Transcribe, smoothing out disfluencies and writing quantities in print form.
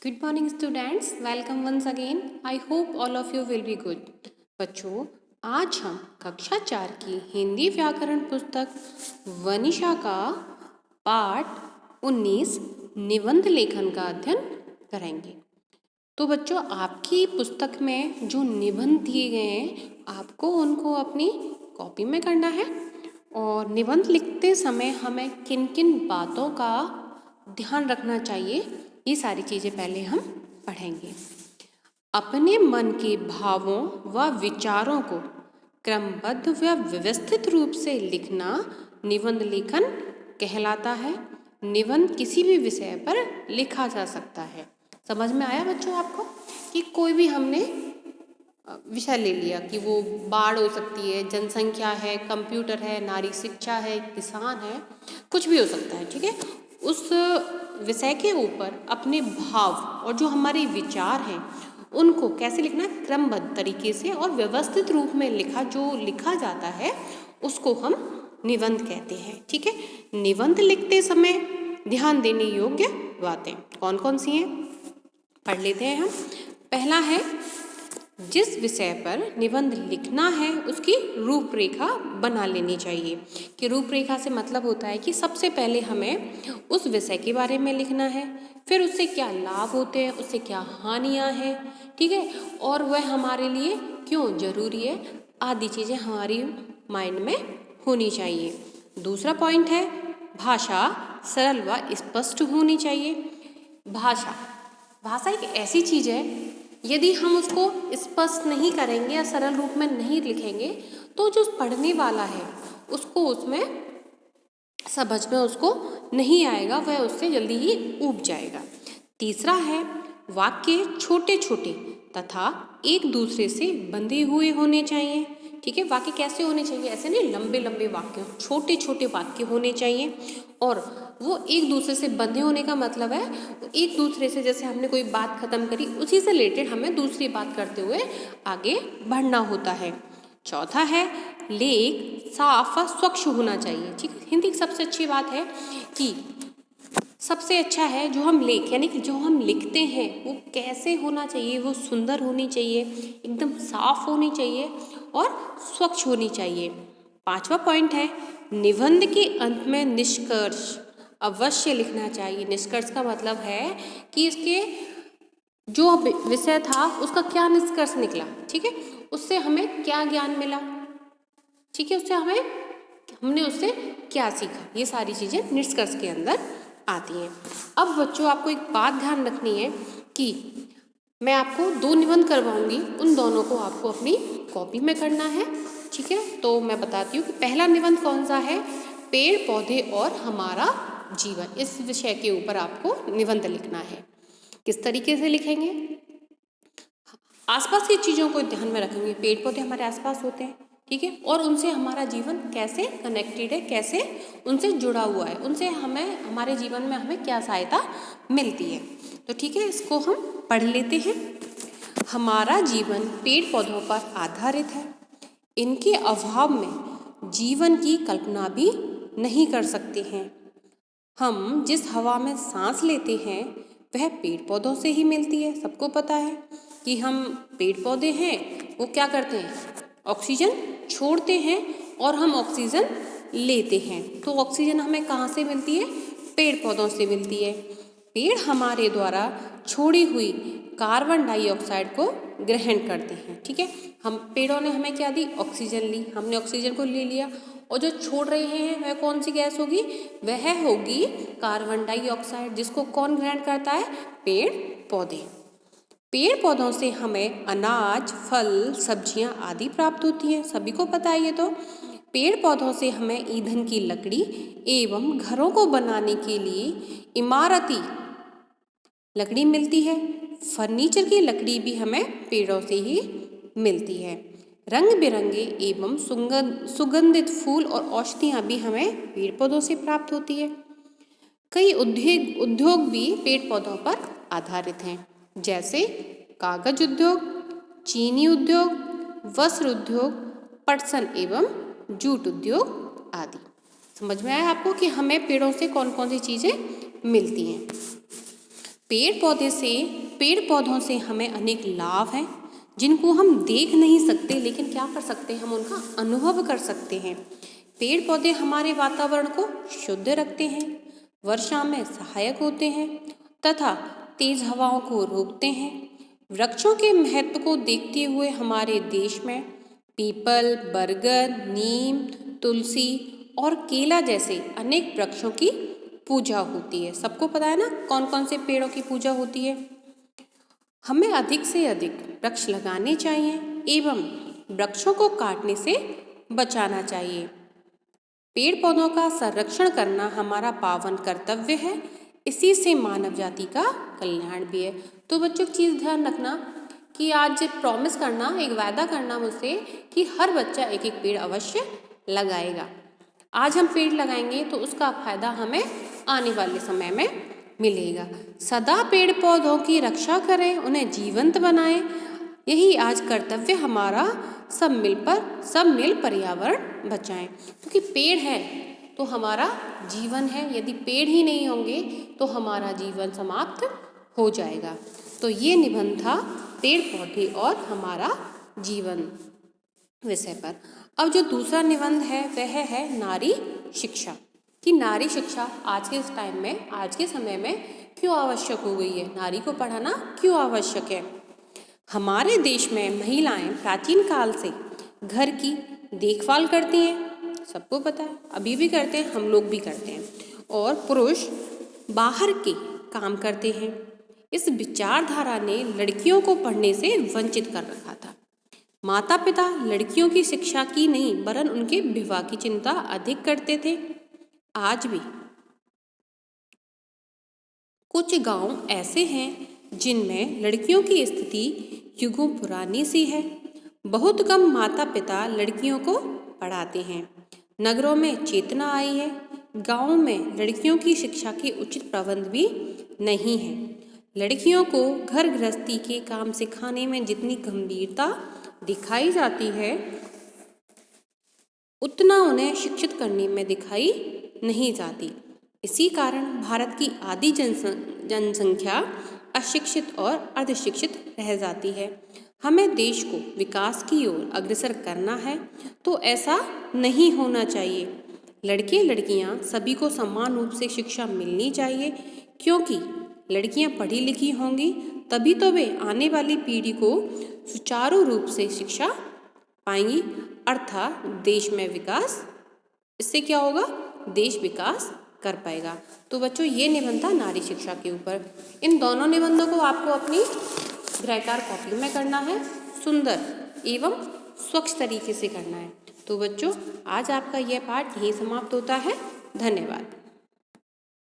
Good morning students, welcome once again. I hope all of you will be good. बच्चों, आज हम कक्षा 4 की हिंदी व्याकरण पुस्तक वनिशा का पाठ 19 निबंध लेखन का अध्ययन करेंगे। तो बच्चों, आपकी पुस्तक में जो निबंध दिए गए हैं आपको उनको अपनी कॉपी में करना है और निबंध लिखते समय हमें किन किन बातों का ध्यान रखना चाहिए, ये सारी चीज़ें पहले हम पढ़ेंगे। अपने मन के भावों व विचारों को क्रमबद्ध व व्यवस्थित रूप से लिखना निबंध लेखन कहलाता है। निबंध किसी भी विषय पर लिखा जा सकता है। समझ में आया बच्चों आपको कि कोई भी हमने विषय ले लिया कि वो बाढ़ हो सकती है, जनसंख्या है, कंप्यूटर है, नारी शिक्षा है, किसान है, कुछ भी हो सकता है, ठीक है। उस विषय के ऊपर अपने भाव और जो हमारे विचार हैं उनको कैसे लिखना, क्रमबद्ध तरीके से और व्यवस्थित रूप में लिखा जाता है उसको हम निबंध कहते हैं, ठीक है। निबंध लिखते समय ध्यान देने योग्य बातें कौन कौन सी हैं, पढ़ लेते हैं हम। पहला है, जिस विषय पर निबंध लिखना है उसकी रूपरेखा बना लेनी चाहिए। कि रूपरेखा से मतलब होता है कि सबसे पहले हमें उस विषय के बारे में लिखना है, फिर उससे क्या लाभ होते हैं, उससे क्या हानियां हैं, ठीक है, और वह हमारे लिए क्यों जरूरी है, आदि चीज़ें हमारी माइंड में होनी चाहिए। दूसरा पॉइंट है, भाषा सरल व स्पष्ट होनी चाहिए। भाषा एक ऐसी चीज़ है, यदि हम उसको स्पष्ट नहीं करेंगे या सरल रूप में नहीं लिखेंगे तो जो पढ़ने वाला है उसको उसमें समझ में उसको नहीं आएगा, वह उससे जल्दी ही ऊब जाएगा। तीसरा है, वाक्य छोटे छोटे तथा एक दूसरे से बंधे हुए होने चाहिए, ठीक है। वाक्य कैसे होने चाहिए, ऐसे नहीं लंबे लंबे वाक्य, छोटे छोटे वाक्य होने चाहिए और वो एक दूसरे से बंधे होने का मतलब है एक दूसरे से, जैसे हमने कोई बात खत्म करी उसी से रिलेटेड हमें दूसरी बात करते हुए आगे बढ़ना होता है। चौथा है, लेख साफ व स्वच्छ होना चाहिए, ठीक है। हिंदी की सबसे अच्छी बात है कि सबसे अच्छा है जो हम यानी कि जो हम लिखते हैं वो कैसे होना चाहिए, वो सुंदर होनी चाहिए, एकदम साफ होनी चाहिए और स्वच्छ होनी चाहिए। पांचवा पॉइंट है, निबंध के अंत में निष्कर्ष अवश्य लिखना चाहिए। निष्कर्ष का मतलब है कि इसके जो विषय था उसका क्या निष्कर्ष निकला, ठीक है, उससे हमें क्या ज्ञान मिला, ठीक है, हमने उससे क्या सीखा, ये सारी चीज़ें निष्कर्ष के अंदर आती हैं। अब बच्चों, आपको एक बात ध्यान रखनी है कि मैं आपको 2 निबंध करवाऊंगी, उन दोनों को आपको अपनी कॉपी में करना है, ठीक है। तो मैं बताती हूँ कि पहला निबंध कौन सा है, पेड़ पौधे और हमारा जीवन, इस विषय के ऊपर आपको निबंध लिखना है। किस तरीके से लिखेंगे, आसपास की चीज़ों को ध्यान में रखेंगे। पेड़ पौधे हमारे आसपास होते हैं, ठीक है, और उनसे हमारा जीवन कैसे कनेक्टेड है, कैसे उनसे जुड़ा हुआ है, उनसे हमारे जीवन में हमें क्या सहायता मिलती है। तो ठीक है, इसको हम पढ़ लेते हैं। हमारा जीवन पेड़ पौधों पर आधारित है। इनके अभाव में जीवन की कल्पना भी नहीं कर सकते हैं। हम जिस हवा में सांस लेते हैं वह पेड़ पौधों से ही मिलती है। सबको पता है कि हम पेड़ पौधे हैं, वो क्या करते हैं, ऑक्सीजन छोड़ते हैं और हम ऑक्सीजन लेते हैं। तो ऑक्सीजन हमें कहाँ से मिलती है, पेड़ पौधों से मिलती है। पेड़ हमारे द्वारा छोड़ी हुई कार्बन डाइऑक्साइड को ग्रहण करते हैं, ठीक है। हम पेड़ों ने हमें क्या दी, ऑक्सीजन ली, हमने ऑक्सीजन को ले लिया और जो छोड़ रहे हैं वह कौन सी गैस होगी, वह होगी कार्बन डाइऑक्साइड, जिसको कौन ग्रहण करता है, पेड़ पौधे। पेड़ पौधों से हमें अनाज, फल, सब्जियां आदि प्राप्त होती हैं, सभी को पता है ये तो। पेड़ पौधों से हमें ईंधन की लकड़ी एवं घरों को बनाने के लिए इमारती लकड़ी मिलती है। फर्नीचर की लकड़ी भी हमें पेड़ों से ही मिलती है। रंग बिरंगे एवं सुगंधित फूल और औषधियाँ भी हमें पेड़ पौधों से प्राप्त होती है। कई उद्योग भी पेड़ पौधों पर आधारित हैं, जैसे कागज उद्योग, चीनी उद्योग, वस्त्र उद्योग, पटसन एवं जूट उद्योग आदि। समझ में आया आपको कि हमें पेड़ों से कौन कौन सी चीज़ें मिलती हैं। पेड़ पौधों से हमें अनेक लाभ हैं जिनको हम देख नहीं सकते, लेकिन क्या कर सकते हैं, हम उनका अनुभव कर सकते हैं। पेड़ पौधे हमारे वातावरण को शुद्ध रखते हैं, वर्षा में सहायक होते हैं तथा तेज हवाओं को रोकते हैं। वृक्षों के महत्व को देखते हुए हमारे देश में पीपल, बरगद, नीम, तुलसी और केला जैसे अनेक वृक्षों की पूजा होती है। सबको पता है ना कौन कौन से पेड़ों की पूजा होती है। हमें अधिक से अधिक वृक्ष लगाने चाहिए एवं वृक्षों को काटने से बचाना चाहिए। पेड़ पौधों का संरक्षण करना हमारा पावन कर्तव्य है, इसी से मानव जाति का कल्याण भी है। तो बच्चों एक चीज़ ध्यान रखना कि आज प्रॉमिस करना, एक वायदा करना मुझसे कि हर बच्चा एक एक पेड़ अवश्य लगाएगा। आज हम पेड़ लगाएंगे तो उसका फायदा हमें आने वाले समय में मिलेगा। सदा पेड़ पौधों की रक्षा करें, उन्हें जीवंत बनाएं, यही आज कर्तव्य हमारा। सब मिल पर्यावरण बचाएं, क्योंकि पेड़ है तो हमारा जीवन है। यदि पेड़ ही नहीं होंगे तो हमारा जीवन समाप्त हो जाएगा। तो ये निबंध था पेड़ पौधे और हमारा जीवन विषय पर। अब जो दूसरा निबंध है वह है नारी शिक्षा, कि नारी शिक्षा आज के टाइम में, आज के समय में क्यों आवश्यक हो गई है, नारी को पढ़ाना क्यों आवश्यक है। हमारे देश में महिलाएं प्राचीन काल से घर की देखभाल करती हैं, सबको पता है, अभी भी करते हैं, हम लोग भी करते हैं, और पुरुष बाहर के काम करते हैं। इस विचारधारा ने लड़कियों को पढ़ने से वंचित कर रखा था। माता पिता लड़कियों की शिक्षा की नहीं वरन उनके विवाह की चिंता अधिक करते थे। आज भी कुछ गांव ऐसे हैं जिनमें लड़कियों की स्थिति युगों पुरानी सी है। बहुत कम माता पिता लड़कियों को पढ़ाते हैं। नगरों में चेतना आई है, गांवों में लड़कियों की शिक्षा के उचित प्रबंध भी नहीं है। लड़कियों को घर गृहस्थी के काम सिखाने में जितनी गंभीरता दिखाई जाती है उतना उन्हें शिक्षित करने में दिखाई नहीं जाती। इसी कारण भारत की आधी जनसंख्या अशिक्षित और अर्धशिक्षित रह जाती है। हमें देश को विकास की ओर अग्रसर करना है तो ऐसा नहीं होना चाहिए। लड़के लड़कियां सभी को समान रूप से शिक्षा मिलनी चाहिए, क्योंकि लड़कियां पढ़ी लिखी होंगी तभी तो वे आने वाली पीढ़ी को सुचारू रूप से शिक्षा पाएंगी, अर्थात देश में विकास, इससे क्या होगा, देश विकास कर पाएगा। तो बच्चों ये निबंध था नारी शिक्षा के ऊपर। इन दोनों निबंधों को आपको अपनी गृहकार कॉपी में करना है, सुंदर एवं स्वच्छ तरीके से करना है। तो बच्चों आज आपका यह पाठ यहीं समाप्त होता है। धन्यवाद।